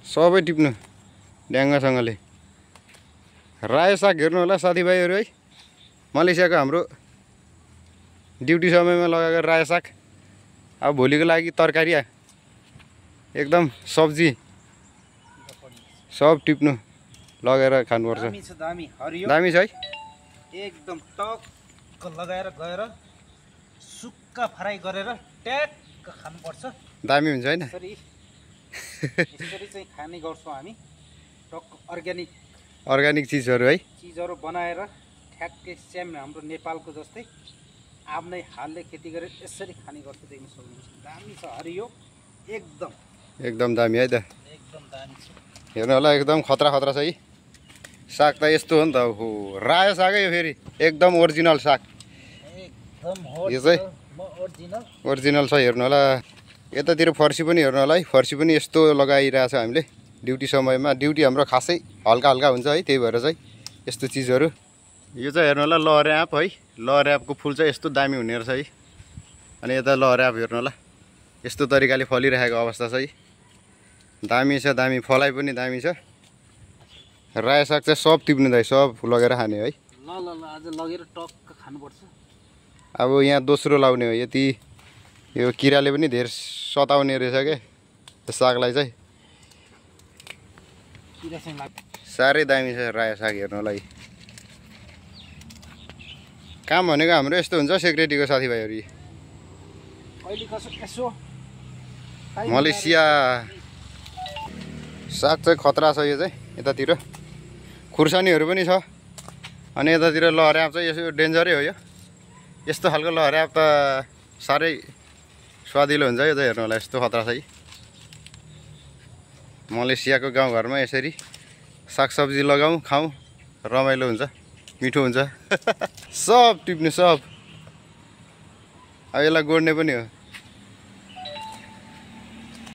सबै टिप्नु ड्याङ्गासँगले। रायो साग हेर्नु होला साथीभाइहरू है, मलेसियाको हाम्रो ड्युटी समयमा लगाएको रायो साग। अब भोलिको लागि तरकारी एकदम सब्जी सब टिप्नु लगेर खानुपर्छ। दामी छ है, एकदम टक्क लगाएर गएर सुक्खा फ्राई गरेर ट्याक्क खानुपर्छ। दामी हुन्छ हैन? यसरी चाहिँ खाने गर्छौँ हामी। टक्क अर्ग्यानिक चिजहरू है, चिजहरू बनाएर ठ्याक्कै सेम हाम्रो नेपालको जस्तै आफ्नै हालले खेती गरेर यसरी खाने गर्छ। देख्न सक्नुहुन्छ दामी छ हरियो, एकदम दामी है त, एकदम दामी छ। हेर्नु होला एकदम खतरा छ है। साग त यस्तो हो नि त, हो रायो सागै हो फेरि, एकदम ओरिजिनल साग। यो चाहिँ ओरिजिनल छ। हेर्नु होला यतातिर फर्सी पनि हेर्नु होला है, फर्सी पनि यस्तो लगाइरहेछ हामीले ड्युटी समयमा। ड्युटी हाम्रो खासै हल्का हुन्छ है, त्यही भएर चाहिँ यस्तो चिजहरू। यो चाहिँ हेर्नु होला लहरे आँप है, लहरे आँपको फुल चाहिँ यस्तो दामी हुने रहेछ है। अनि यता लहरे आँप हेर्नु होला यस्तो तरिकाले फलिरहेको अवस्था छ है, दामी छ, दामी फलाइ पनि दामी छ। रायो साग चाहिँ सब टिप्नु दाइ, सब लगेर खाने है। ल आज लगेर टक्क खानुपर्छ। अब यहाँ दोस्रो लाउने हो, यति यो किराले पनि धेर सताउने रहेछ क्या यो सागलाई चाहिँ। साह्रै दामी छ रायो साग हेर्नुलाई। काम भनेको हाम्रो यस्तो हुन्छ सेक्रेटरीको साथीभाइहरू। मलेसिया साग चाहिँ खतरा छ यो चाहिँ। यतातिर खुर्सानीहरू पनि छ, अनि यतातिर लहरे आँप चाहिँ यसो डेन्जरै हो। यो यस्तो खालको लहरे आँप त साह्रै स्वादिलो हुन्छ। यो चाहिँ हेर्नु होला यस्तो खतरा छ है। मलेसियाको गाउँघरमा यसरी सागसब्जी लगाउँ, खाउँ, रमाइलो हुन्छ, मिठो हुन्छ। सब टिप्नु सब। अब यसलाई गोड्ने पनि हो।